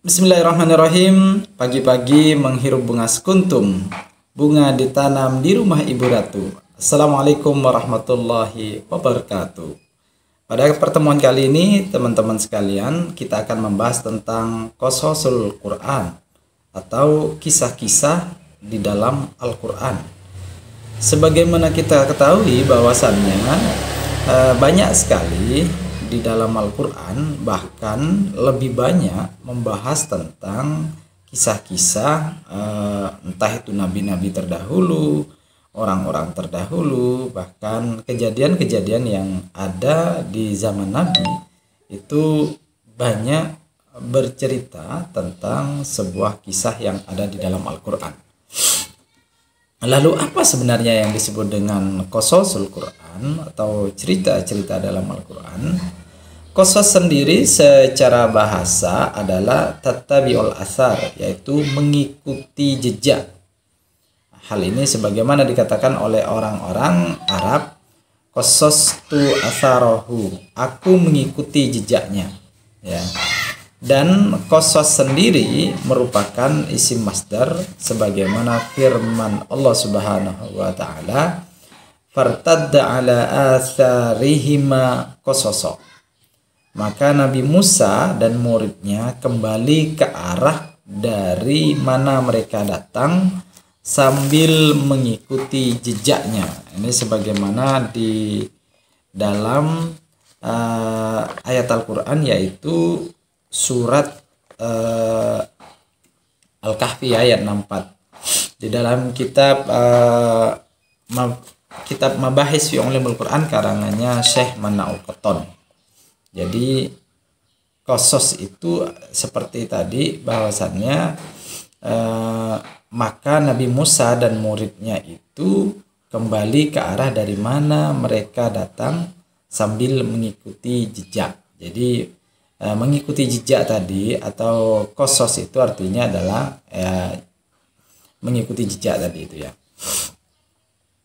Bismillahirrahmanirrahim. Pagi-pagi menghirup bunga sekuntum. Bunga ditanam di rumah Ibu Ratu. Assalamualaikum warahmatullahi wabarakatuh. Pada pertemuan kali ini, teman-teman sekalian, kita akan membahas tentang Qasasul Quran atau kisah-kisah di dalam Al-Quran. Sebagaimana kita ketahui bahwasannya banyak sekali di dalam Al-Quran, bahkan lebih banyak membahas tentang kisah-kisah entah itu nabi-nabi terdahulu, orang-orang terdahulu, bahkan kejadian-kejadian yang ada di zaman Nabi itu banyak bercerita tentang sebuah kisah yang ada di dalam Al-Quran. Lalu apa sebenarnya yang disebut dengan Qasasul Quran atau cerita-cerita dalam Al-Quran? Qasas sendiri secara bahasa adalah tattabi'ul athar, yaitu mengikuti jejak. Hal ini sebagaimana dikatakan oleh orang-orang Arab, qasastu atharahu, aku mengikuti jejaknya, ya. Dan qasas sendiri merupakan isim masdar sebagaimana firman Allah Subhanahu wa taala, fartadda ala atharihima qasasa. Maka Nabi Musa dan muridnya kembali ke arah dari mana mereka datang sambil mengikuti jejaknya. Ini sebagaimana di dalam ayat Al-Quran, yaitu surat Al-Kahfi ayat 64. Di dalam kitab kitab Mabahis fi Ulumul Quran karangannya Syekh Manaul Qattan. Jadi qasas itu seperti tadi bahwasannya maka Nabi Musa dan muridnya itu kembali ke arah dari mana mereka datang sambil mengikuti jejak. Jadi mengikuti jejak tadi atau qasas itu artinya adalah mengikuti jejak tadi itu, ya.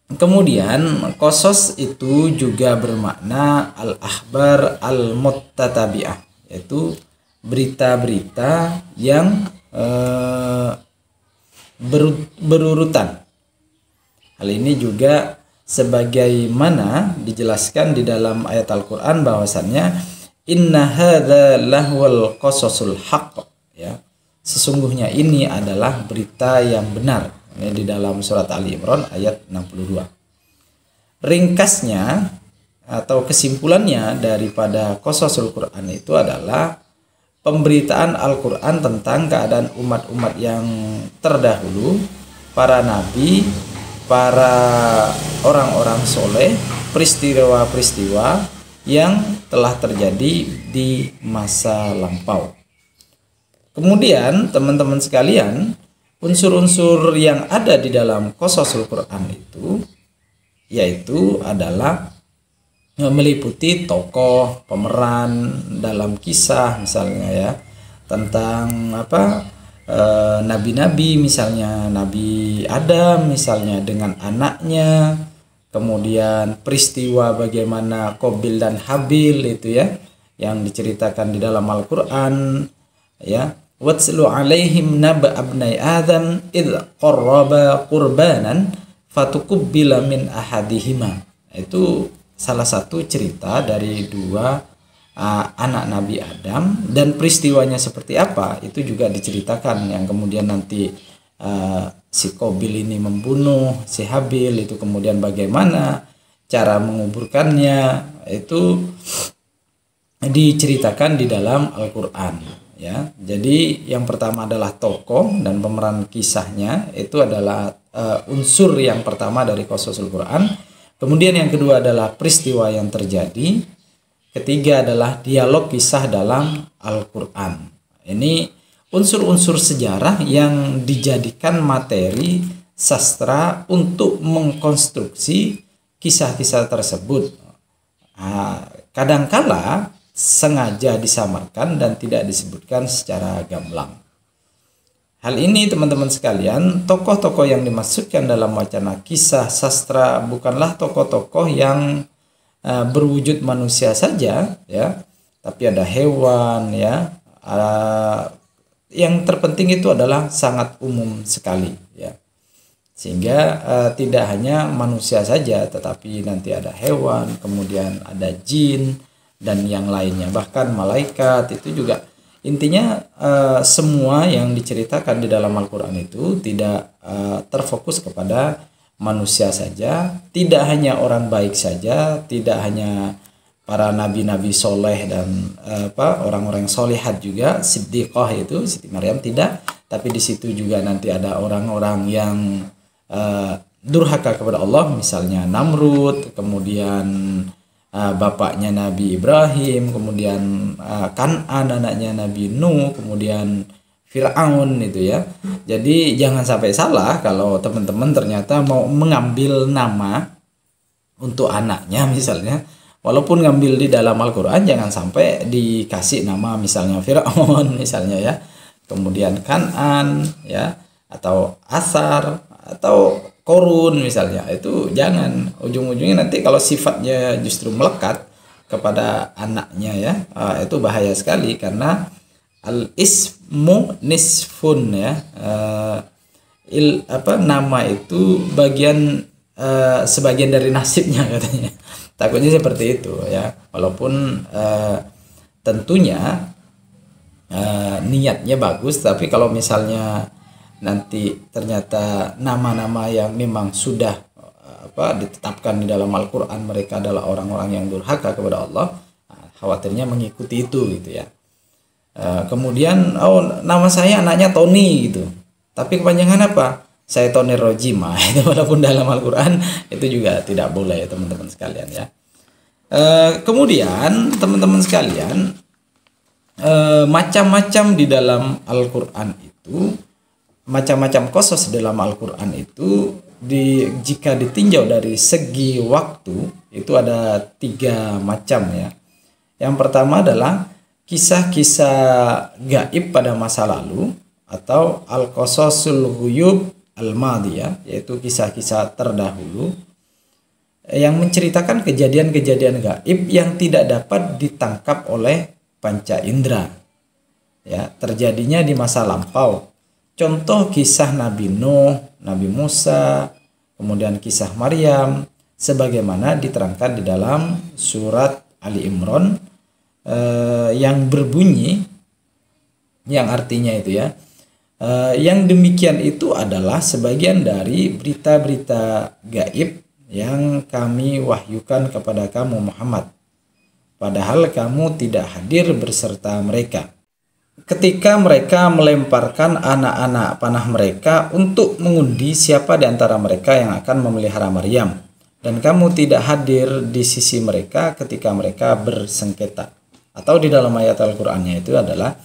Kemudian qasas itu juga bermakna al-ahbar al-muttatabi'ah, yaitu berita-berita yang berurutan. Hal ini juga sebagaimana dijelaskan di dalam ayat Al-Quran bahwasannya inna hadza lahwal qasasul haqq, ya. Sesungguhnya ini adalah berita yang benar. Ini di dalam surat Ali Imran ayat 62. Ringkasnya atau kesimpulannya daripada Qasasul Quran itu adalah pemberitaan Al-Quran tentang keadaan umat-umat yang terdahulu, para nabi, para orang-orang soleh, peristiwa-peristiwa yang telah terjadi di masa lampau. Kemudian teman-teman sekalian, unsur-unsur yang ada di dalam Qasasul Quran itu yaitu adalah meliputi tokoh, pemeran dalam kisah misalnya, ya, tentang nabi-nabi, misalnya Nabi Adam misalnya dengan anaknya, kemudian peristiwa bagaimana Qabil dan Habil itu, ya, yang diceritakan di dalam Al-Qur'an, ya. Watslu alaihim naba abnai adam idh qarraba qurbanan fatukubbila min ahadihima. Itu salah satu cerita dari dua anak Nabi Adam, dan peristiwanya seperti apa itu juga diceritakan, yang kemudian nanti si Qabil ini membunuh si Habil, itu kemudian bagaimana cara menguburkannya itu diceritakan di dalam Al-Qur'an, ya. Jadi yang pertama adalah tokoh dan pemeran kisahnya, itu adalah unsur yang pertama dari Qasasul Quran. Kemudian yang kedua adalah peristiwa yang terjadi. Ketiga adalah dialog kisah dalam Al-Quran. Ini unsur-unsur sejarah yang dijadikan materi sastra untuk mengkonstruksi kisah-kisah tersebut. Kadangkala sengaja disamarkan dan tidak disebutkan secara gamblang. Hal ini teman-teman sekalian, tokoh-tokoh yang dimaksudkan dalam wacana kisah sastra bukanlah tokoh-tokoh yang berwujud manusia saja, ya, tapi ada hewan, ya, yang terpenting itu adalah sangat umum sekali ya. Sehingga tidak hanya manusia saja, tetapi nanti ada hewan, kemudian ada jin dan yang lainnya, bahkan malaikat itu juga. Intinya semua yang diceritakan di dalam Al-Quran itu tidak terfokus kepada manusia saja, tidak hanya orang baik saja, tidak hanya para nabi-nabi soleh dan orang-orang solehat juga, siddiqah itu Siti Maryam, tidak, tapi di situ juga nanti ada orang-orang yang durhaka kepada Allah, misalnya Namrud, kemudian bapaknya Nabi Ibrahim, kemudian Kan'an anaknya Nabi Nuh, kemudian Fir'aun itu ya. Jadi jangan sampai salah kalau teman-teman ternyata mau mengambil nama untuk anaknya misalnya, walaupun ngambil di dalam Al-Quran, jangan sampai dikasih nama misalnya Fir'aun misalnya ya, kemudian Kan'an ya, atau Asar atau Korun misalnya. Itu jangan, ujung-ujungnya nanti kalau sifatnya justru melekat kepada anaknya ya, itu bahaya sekali, karena al ismu nisfun ya, nama itu bagian sebagian dari nasibnya katanya. Takutnya seperti itu ya, walaupun tentunya niatnya bagus, tapi kalau misalnya nanti ternyata nama-nama yang memang sudah ditetapkan di dalam Al-Quran mereka adalah orang-orang yang durhaka kepada Allah, khawatirnya mengikuti itu gitu ya. Kemudian nama saya anaknya Tony gitu, tapi kepanjangan apa? Saya Tony Rojima. Itu walaupun dalam Al-Quran itu juga tidak boleh ya teman-teman sekalian ya. Kemudian teman-teman sekalian, macam-macam di dalam Al-Quran itu, macam-macam qasas dalam Al-Quran itu jika ditinjau dari segi waktu itu ada 3 macam ya. Yang pertama adalah kisah-kisah gaib pada masa lalu atau al-qasasul ghuyub al-madiyah, yaitu kisah-kisah terdahulu yang menceritakan kejadian-kejadian gaib yang tidak dapat ditangkap oleh panca indera ya, terjadinya di masa lampau. Contoh kisah Nabi Nuh, Nabi Musa, kemudian kisah Maryam, sebagaimana diterangkan di dalam surat Ali Imran yang berbunyi, yang artinya itu ya, yang demikian itu adalah sebagian dari berita-berita gaib yang kami wahyukan kepada kamu Muhammad, padahal kamu tidak hadir berserta mereka ketika mereka melemparkan anak-anak panah mereka untuk mengundi siapa di antara mereka yang akan memelihara Maryam, dan kamu tidak hadir di sisi mereka ketika mereka bersengketa. Atau di dalam ayat Al-Qur'annya itu adalah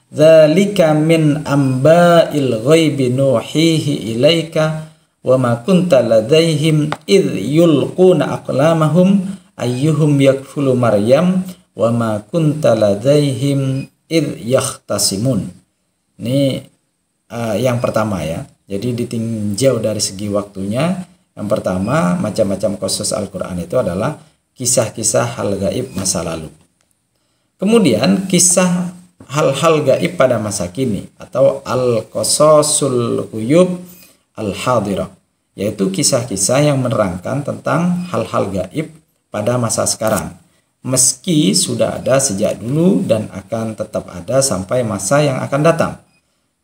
dzalika min amba'il ghaibi nuhihi ilaika wa ma kunta ladaihim idh yulquna aqlamahum ayyuhum yakfulu Maryam wa ma kunta ladaihim idh yahtasimun. Ini yang pertama ya. Jadi ditinjau dari segi waktunya. Yang pertama, macam-macam qasas Al-Quran itu adalah kisah-kisah hal gaib masa lalu. Kemudian kisah hal-hal gaib pada masa kini atau al-qasasul ghuyub al-hadirah, yaitu kisah-kisah yang menerangkan tentang hal-hal gaib pada masa sekarang, meski sudah ada sejak dulu dan akan tetap ada sampai masa yang akan datang.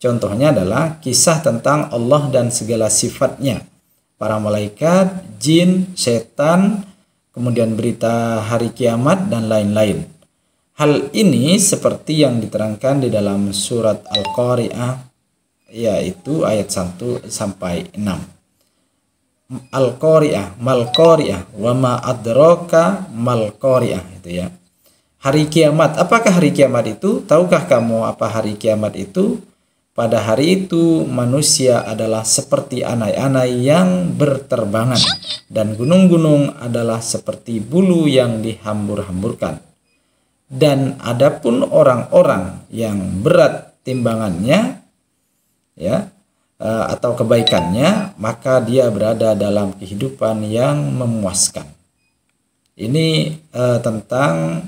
Contohnya adalah kisah tentang Allah dan segala sifatnya, para malaikat, jin, setan, kemudian berita hari kiamat dan lain-lain. Hal ini seperti yang diterangkan di dalam surat Al-Qari'ah, yaitu ayat 1 sampai 6. Al-Qari'ah, mal-Qari'ah, wa ma adraka mal-Qari'ah, itu ya. Hari kiamat, apakah hari kiamat itu? Tahukah kamu apa hari kiamat itu? Pada hari itu manusia adalah seperti anai-anai yang berterbangan, dan gunung-gunung adalah seperti bulu yang dihambur-hamburkan. Dan adapun orang-orang yang berat timbangannya ya, atau kebaikannya, maka dia berada dalam kehidupan yang memuaskan. Ini tentang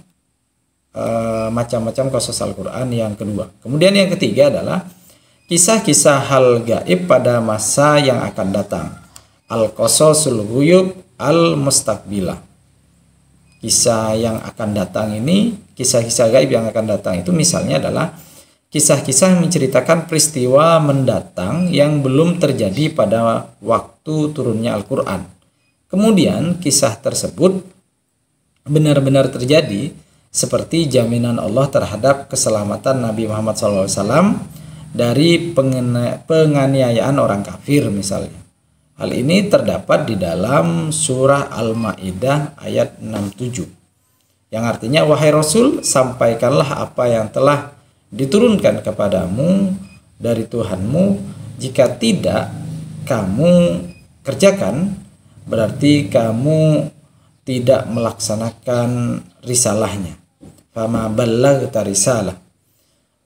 macam-macam qasas Al-Quran yang kedua. Kemudian yang ketiga adalah kisah-kisah hal gaib pada masa yang akan datang. Al-qasasul ghuyub al-mustaqbilah. Kisah yang akan datang ini, kisah-kisah gaib yang akan datang itu misalnya adalah kisah-kisah yang menceritakan peristiwa mendatang yang belum terjadi pada waktu turunnya Al-Quran. Kemudian kisah tersebut benar-benar terjadi, seperti jaminan Allah terhadap keselamatan Nabi Muhammad SAW dari penganiayaan orang kafir misalnya. Hal ini terdapat di dalam surah Al-Maidah ayat 67. Yang artinya, wahai Rasul, sampaikanlah apa yang telah diturunkan kepadamu dari Tuhanmu. Jika tidak kamu kerjakan, berarti kamu tidak melaksanakan risalahnya. Fama ballaghta risalah.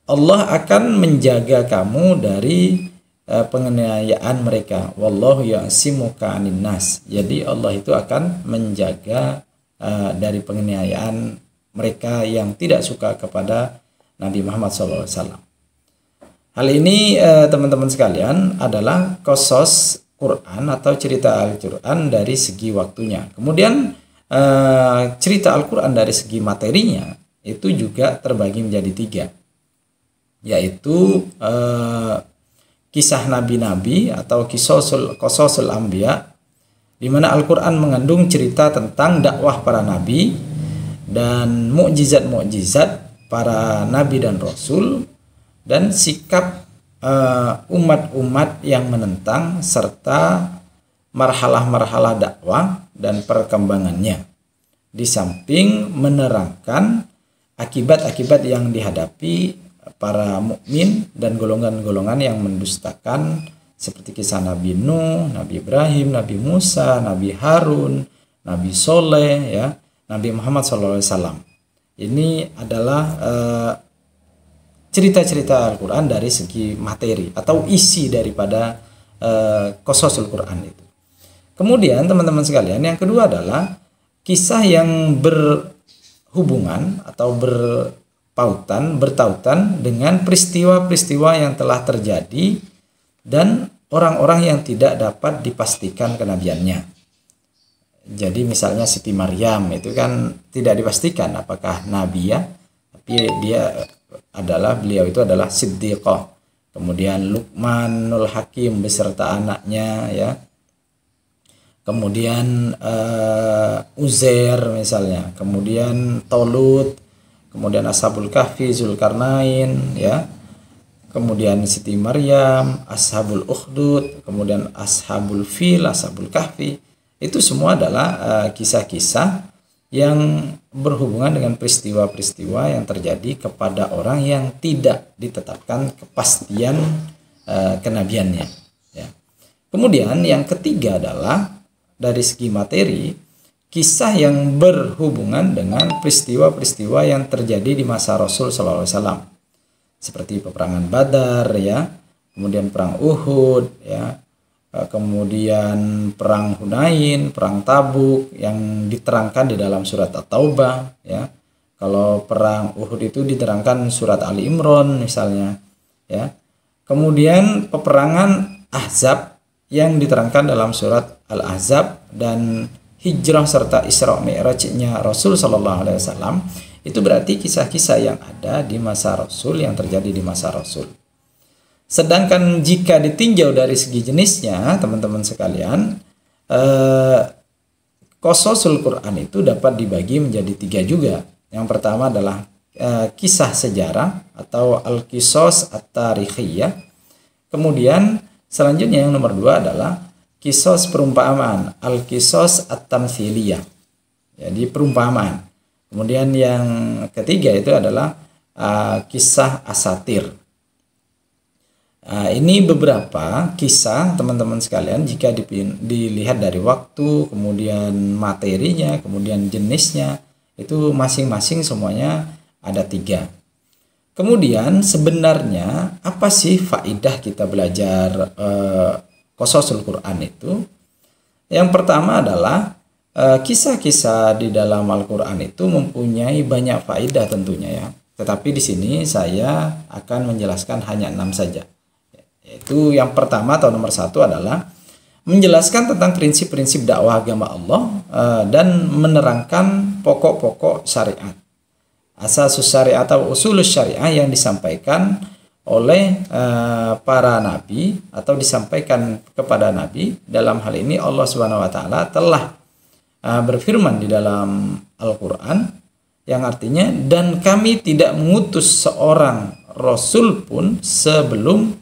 Allah akan menjaga kamu dari penganiayaan mereka. Wallahu ya'simuka 'anin nas. Jadi Allah itu akan menjaga dari penganiayaan mereka yang tidak suka kepada Nabi Muhammad SAW. Hal ini teman-teman sekalian adalah qasas Quran atau cerita Al-Quran dari segi waktunya. Kemudian cerita Al-Quran dari segi materinya itu juga terbagi menjadi 3, yaitu kisah nabi-nabi atau qasasul anbiya, di mana Al-Quran mengandung cerita tentang dakwah para nabi dan mukjizat-mukjizat para nabi dan rasul, dan sikap umat-umat yang menentang serta marhalah-marhalah dakwah dan perkembangannya, di samping menerangkan akibat-akibat yang dihadapi para mukmin dan golongan-golongan yang mendustakan, seperti kisah Nabi Nuh, Nabi Ibrahim, Nabi Musa, Nabi Harun, Nabi Soleh, ya, Nabi Muhammad SAW. Ini adalah cerita-cerita Al-Quran dari segi materi atau isi daripada qasasul Quran itu. Kemudian teman-teman sekalian, yang kedua adalah kisah yang berhubungan atau bertautan dengan peristiwa-peristiwa yang telah terjadi dan orang-orang yang tidak dapat dipastikan kenabiannya. Jadi misalnya Siti Maryam itu kan tidak dipastikan apakah nabi, ya, tapi beliau itu adalah siddiqah. Kemudian Luqmanul Hakim beserta anaknya, ya. Kemudian Uzair misalnya, kemudian Tolut, kemudian Ashabul Kahfi, Zulkarnain, ya. Kemudian Siti Maryam, Ashabul Ukhdud, kemudian Ashabul Fil, Ashabul Kahfi. Itu semua adalah kisah-kisah yang berhubungan dengan peristiwa-peristiwa yang terjadi kepada orang yang tidak ditetapkan kepastian kenabiannya, ya. Kemudian yang ketiga adalah dari segi materi, kisah yang berhubungan dengan peristiwa-peristiwa yang terjadi di masa Rasul SAW, seperti peperangan Badar, ya, kemudian perang Uhud, ya, kemudian perang Hunain, perang Tabuk yang diterangkan di dalam surat At-Taubah, ya. Kalau perang Uhud itu diterangkan surat Ali Imran misalnya, ya. Kemudian peperangan Ahzab yang diterangkan dalam surat Al-Ahzab, dan hijrah serta Isra Mi'rajnya Rasul sallallahu alaihi wasallam, itu berarti kisah-kisah yang ada di masa Rasul, yang terjadi di masa Rasul. Sedangkan jika ditinjau dari segi jenisnya, teman-teman sekalian, qasasul Quran itu dapat dibagi menjadi 3 juga. Yang pertama adalah kisah sejarah atau al-qisas at-tarikhiyah. Kemudian selanjutnya yang nomor 2 adalah qisas perumpamaan, al-qisas at-tamtsiliyah. Jadi perumpamaan. Kemudian yang ketiga itu adalah kisah asatir. Ini beberapa kisah teman-teman sekalian, jika dilihat dari waktu, kemudian materinya, kemudian jenisnya, itu masing-masing semuanya ada 3. Kemudian sebenarnya apa sih faidah kita belajar qasasul Quran itu? Yang pertama adalah kisah-kisah di dalam Al-Qur'an itu mempunyai banyak faedah tentunya ya. Tetapi di sini saya akan menjelaskan hanya 6 saja. Yaitu yang pertama atau nomor 1 adalah menjelaskan tentang prinsip-prinsip dakwah agama Allah dan menerangkan pokok-pokok syariat. Asasus syariat atau usulus syariah yang disampaikan oleh para nabi atau disampaikan kepada nabi. Dalam hal ini Allah Subhanahu wa taala telah berfirman di dalam Al-Qur'an yang artinya, dan kami tidak mengutus seorang rasul pun sebelum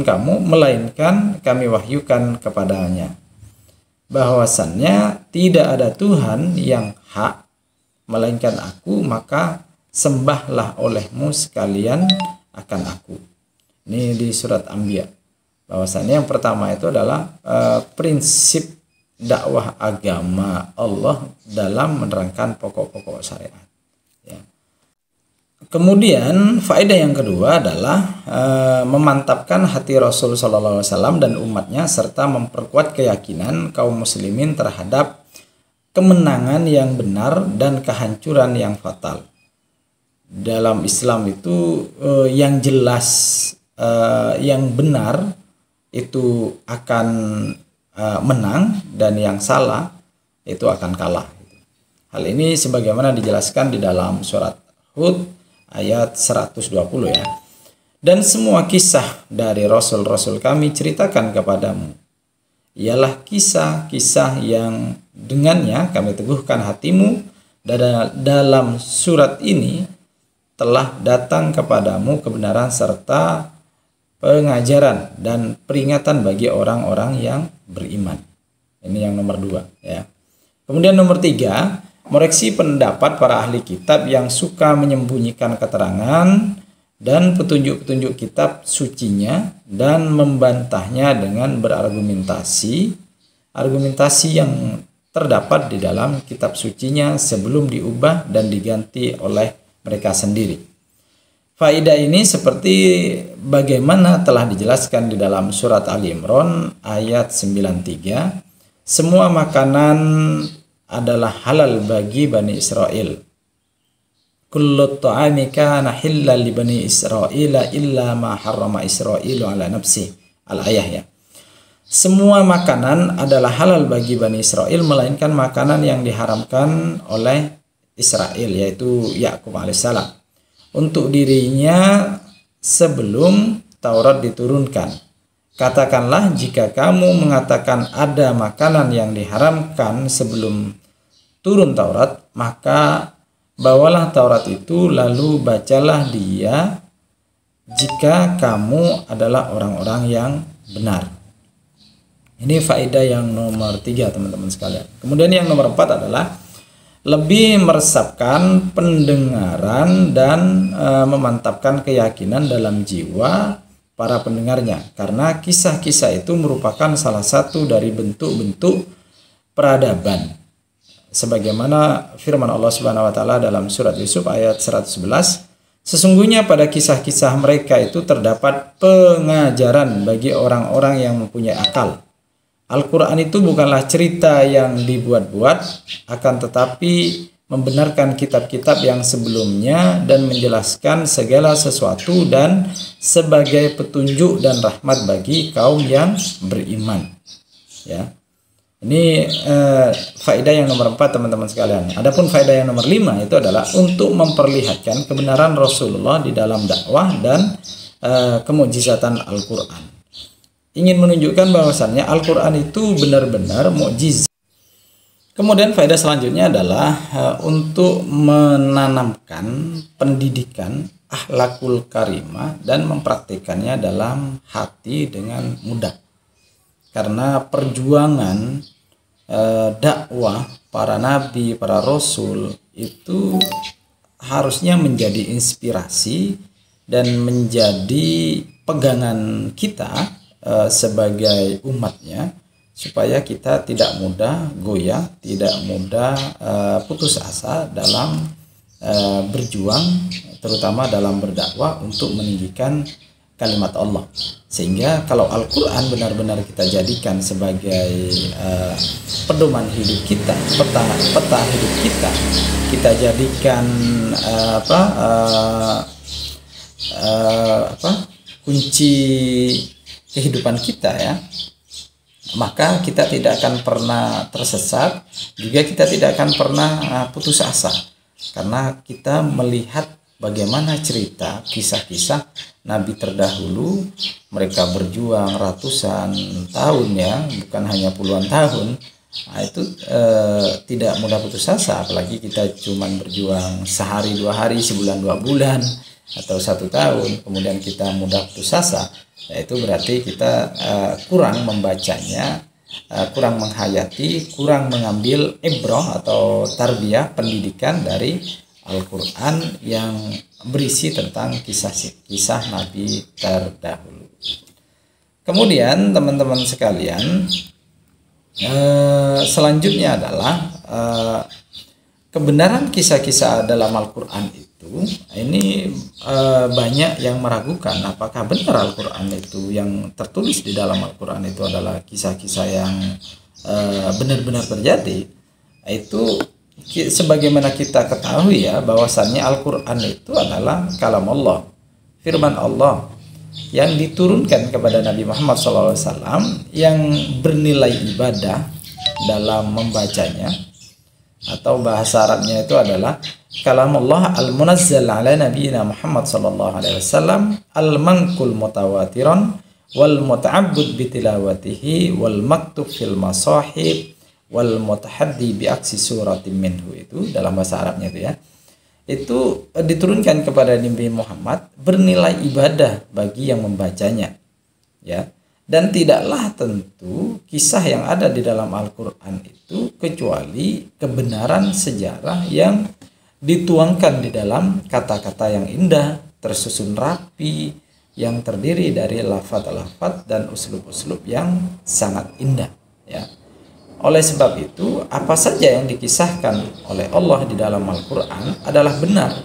kamu melainkan kami wahyukan kepadanya bahwasannya tidak ada Tuhan yang hak melainkan aku, maka sembahlah olehmu sekalian akan aku. Ini di surat Anbiya. Bahwasannya yang pertama itu adalah prinsip dakwah agama Allah dalam menerangkan pokok-pokok syariat. Ya. Kemudian faedah yang kedua adalah memantapkan hati Rasul Sallallahu Alaihi Wasallam dan umatnya serta memperkuat keyakinan kaum muslimin terhadap kemenangan yang benar dan kehancuran yang fatal. Dalam Islam itu yang jelas yang benar itu akan menang dan yang salah itu akan kalah. Hal ini sebagaimana dijelaskan di dalam surat Hud ayat 120 ya. Dan semua kisah dari Rasul-Rasul kami ceritakan kepadamu ialah kisah-kisah yang dengannya kami teguhkan hatimu, dan dalam surat ini telah datang kepadamu kebenaran serta pengajaran dan peringatan bagi orang-orang yang beriman. Ini yang nomor 2 ya. Kemudian nomor 3, mereksi pendapat para ahli kitab yang suka menyembunyikan keterangan dan petunjuk-petunjuk kitab sucinya dan membantahnya dengan berargumentasi yang terdapat di dalam kitab sucinya sebelum diubah dan diganti oleh mereka sendiri. Faedah ini seperti bagaimana telah dijelaskan di dalam surat Ali Imran ayat 93, semua makanan adalah halal bagi Bani Israel. Kullu ta'ami kana halal li Bani Israel illa ma harrama Israilu ala nafsi. Al-ayah ya. Semua makanan adalah halal bagi Bani Israel melainkan makanan yang diharamkan oleh Israel, yaitu Yakub alaihissalam untuk dirinya sebelum Taurat diturunkan. Katakanlah, jika kamu mengatakan ada makanan yang diharamkan sebelum turun Taurat, maka bawalah Taurat itu lalu bacalah dia jika kamu adalah orang-orang yang benar. Ini faedah yang nomor 3 teman-teman sekalian. Kemudian yang nomor 4 adalah lebih meresapkan pendengaran dan memantapkan keyakinan dalam jiwa para pendengarnya, karena kisah-kisah itu merupakan salah satu dari bentuk-bentuk peradaban, sebagaimana firman Allah Subhanahu wa taala dalam surat Yusuf ayat 111, sesungguhnya pada kisah-kisah mereka itu terdapat pengajaran bagi orang-orang yang mempunyai akal. Al-Quran itu bukanlah cerita yang dibuat-buat, akan tetapi membenarkan kitab-kitab yang sebelumnya dan menjelaskan segala sesuatu dan sebagai petunjuk dan rahmat bagi kaum yang beriman. Ya. Ini faedah yang nomor 4 teman-teman sekalian. Adapun faedah yang nomor 5 itu adalah untuk memperlihatkan kebenaran Rasulullah di dalam dakwah dan kemukjizatan Al-Quran. Ingin menunjukkan bahwasannya Al-Quran itu benar-benar mukjizat. Kemudian faedah selanjutnya adalah untuk menanamkan pendidikan akhlakul karimah dan mempraktikannya dalam hati dengan mudah. Karena perjuangan dakwah para nabi, para rasul itu harusnya menjadi inspirasi dan menjadi pegangan kita sebagai umatnya, supaya kita tidak mudah goyah, tidak mudah putus asa dalam berjuang, terutama dalam berdakwah untuk meninggikan kalimat Allah. Sehingga kalau Al-Quran benar-benar kita jadikan sebagai pedoman hidup kita, peta hidup kita, kita jadikan kunci kehidupan kita, ya, maka kita tidak akan pernah tersesat, juga kita tidak akan pernah putus asa, karena kita melihat bagaimana cerita kisah-kisah Nabi terdahulu. Mereka berjuang ratusan tahun, ya, bukan hanya puluhan tahun. Nah, itu tidak mudah putus asa, apalagi kita cuma berjuang sehari, 2 hari, sebulan, 2 bulan, atau 1 tahun, kemudian kita mudah putus asa. Nah, itu berarti kita kurang membacanya, kurang menghayati, kurang mengambil ibrah atau tarbiyah, pendidikan dari Al-Quran yang berisi tentang kisah-kisah Nabi terdahulu. Kemudian teman-teman sekalian, selanjutnya adalah kebenaran kisah-kisah dalam Al-Quran itu, ini banyak yang meragukan apakah benar Al-Quran itu, yang tertulis di dalam Al-Quran itu adalah kisah-kisah yang benar-benar terjadi. Itu sebagaimana kita ketahui, ya, bahwasannya Al-Quran itu adalah kalam Allah, firman Allah yang diturunkan kepada Nabi Muhammad SAW, yang bernilai ibadah dalam membacanya, atau bahasa Arabnya itu adalah kalamullah al-munazzal ala nabiyina Muhammad SAW, al-manqul mutawatiran wal muta'abbud bitilawatihi wal maktub fil masahib wal mutahaddi bi aksi suratim minhu. Itu dalam bahasa Arabnya itu, ya, itu diturunkan kepada Nabi Muhammad, bernilai ibadah bagi yang membacanya, ya. Dan tidaklah tentu kisah yang ada di dalam Al-Quran itu kecuali kebenaran sejarah yang dituangkan di dalam kata-kata yang indah, tersusun rapi, yang terdiri dari lafaz-lafaz dan uslub-uslub yang sangat indah, ya. Oleh sebab itu, apa saja yang dikisahkan oleh Allah di dalam Al-Quran adalah benar.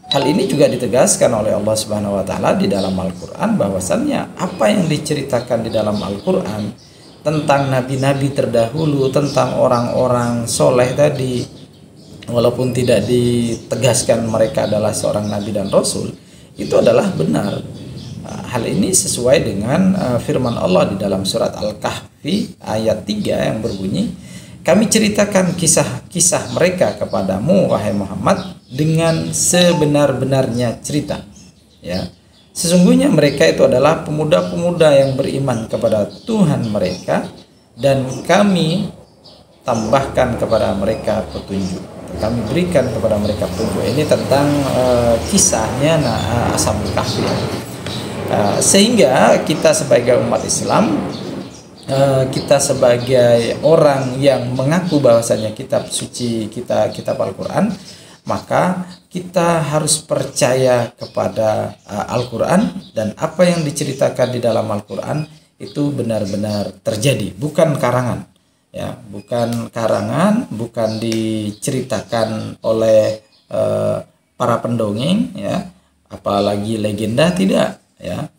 Hal ini juga ditegaskan oleh Allah Subhanahu wa taala di dalam Al-Quran, bahwasannya apa yang diceritakan di dalam Al-Quran tentang nabi-nabi terdahulu, tentang orang-orang soleh tadi, walaupun tidak ditegaskan mereka adalah seorang nabi dan rasul, itu adalah benar. Hal ini sesuai dengan firman Allah di dalam surat Al-Kahfi ayat 3 yang berbunyi, kami ceritakan kisah-kisah mereka kepadamu, wahai Muhammad, dengan sebenar-benarnya cerita, ya. Sesungguhnya mereka itu adalah pemuda-pemuda yang beriman kepada Tuhan mereka, dan kami tambahkan kepada mereka petunjuk. Kami berikan kepada mereka petunjuk. Ini tentang kisahnya Ashabul Kahfi, ya. Sehingga kita sebagai umat Islam, kita sebagai orang yang mengaku bahwasanya kitab suci kita, kitab Al-Quran, maka kita harus percaya kepada Al-Quran, dan apa yang diceritakan di dalam Al-Quran itu benar-benar terjadi, bukan karangan, ya, bukan karangan, bukan diceritakan oleh para pendongeng, ya, apalagi legenda, tidak, ya.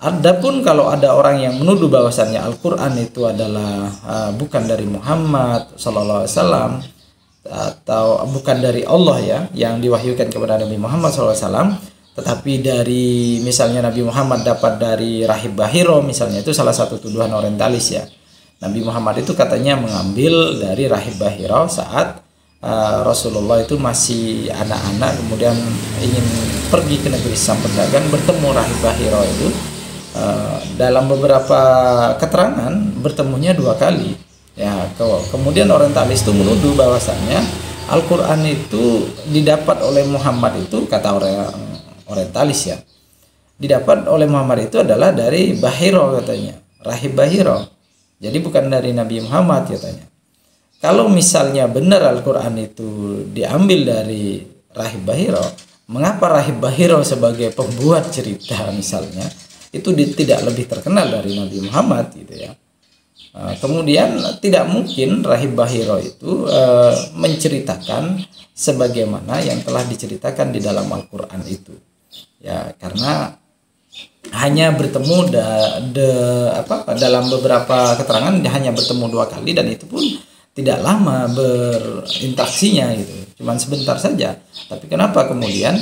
Adapun kalau ada orang yang menuduh bahwasannya Al-Quran itu adalah bukan dari Muhammad SAW, atau bukan dari Allah, ya, yang diwahyukan kepada Nabi Muhammad SAW, tetapi dari misalnya Nabi Muhammad dapat dari Rahib Bahiro, misalnya, itu salah satu tuduhan orientalis, ya. Nabi Muhammad itu katanya mengambil dari Rahib Bahiro saat Rasulullah itu masih anak-anak, kemudian ingin pergi ke negeri Sam berdagang, bertemu Rahib Bahiro itu. Dalam beberapa keterangan bertemunya 2 kali, ya. Kemudian orientalis itu menuduh bahwasannya Al-Quran itu didapat oleh Muhammad itu, kata orang orientalis, ya, didapat oleh Muhammad itu adalah dari Bahiro, katanya, Rahib Bahiro, jadi bukan dari Nabi Muhammad, katanya. Kalau misalnya benar Al-Quran itu diambil dari Rahib Bahiro, mengapa Rahib Bahiro sebagai pembuat cerita misalnya itu tidak lebih terkenal dari Nabi Muhammad, gitu, ya. Kemudian tidak mungkin Rahib Bahiro itu menceritakan sebagaimana yang telah diceritakan di dalam Al-Quran itu, ya, karena hanya bertemu dalam beberapa keterangan hanya bertemu 2 kali, dan itu pun tidak lama berinteraksinya gitu, cuman sebentar saja. Tapi kenapa kemudian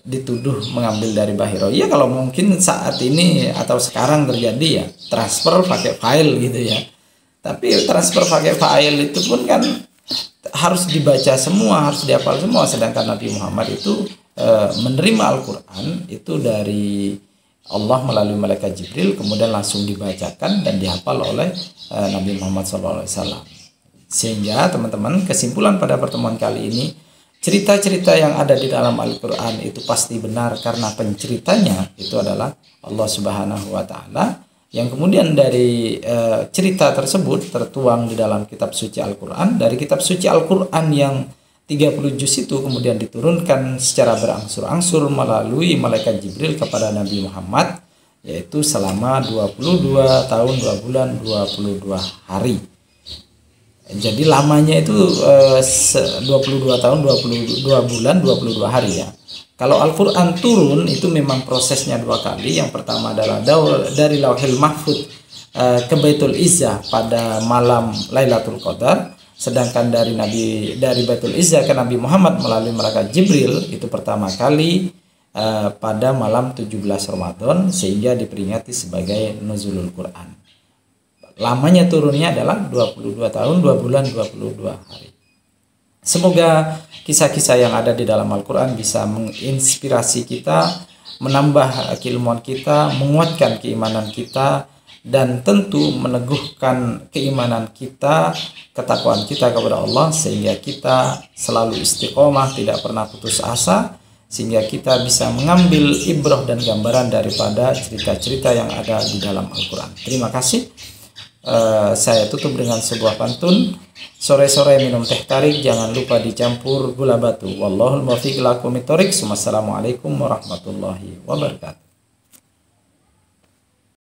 dituduh mengambil dari Bahiro? Ya kalau mungkin saat ini atau sekarang terjadi ya transfer pakai file gitu ya. Tapi transfer pakai file itu pun kan harus dibaca semua, harus dihafal semua. Sedangkan Nabi Muhammad itu menerima Al-Quran itu dari Allah melalui malaikat Jibril, kemudian langsung dibacakan dan dihafal oleh Nabi Muhammad SAW. Sehingga teman-teman, kesimpulan pada pertemuan kali ini, cerita-cerita yang ada di dalam Al-Quran itu pasti benar karena penceritanya itu adalah Allah Subhanahu wa Ta'ala, yang kemudian dari cerita tersebut tertuang di dalam kitab suci Al-Quran. Dari kitab suci Al-Quran yang 30 juz itu kemudian diturunkan secara berangsur-angsur melalui malaikat Jibril kepada Nabi Muhammad, yaitu selama 22 tahun 2 bulan 22 hari. Jadi lamanya itu 22 tahun 22 bulan 22 hari ya. Kalau Al-Quran turun itu memang prosesnya 2 kali. Yang pertama adalah dari Lauhil Mahfud ke Baitul Izzah pada malam Lailatul Qadar. Sedangkan dari Baitul Izzah ke Nabi Muhammad melalui malaikat Jibril itu pertama kali pada malam 17 Ramadan, sehingga diperingati sebagai Nuzulul Quran. Lamanya turunnya adalah 22 tahun 2 bulan 22 hari. Semoga kisah-kisah yang ada di dalam Al-Quran bisa menginspirasi kita, menambah keilmuan kita, menguatkan keimanan kita, dan tentu meneguhkan keimanan kita, ketakwaan kita kepada Allah, sehingga kita selalu istiqomah, tidak pernah putus asa, sehingga kita bisa mengambil ibrah dan gambaran daripada cerita-cerita yang ada di dalam Al-Quran. Terima kasih. Saya tutup dengan sebuah pantun. Sore-sore minum teh tarik, jangan lupa dicampur gula batu. Wallahul muwaffiq ila aqwamit thoriq. Wassalamualaikum warahmatullahi wabarakatuh.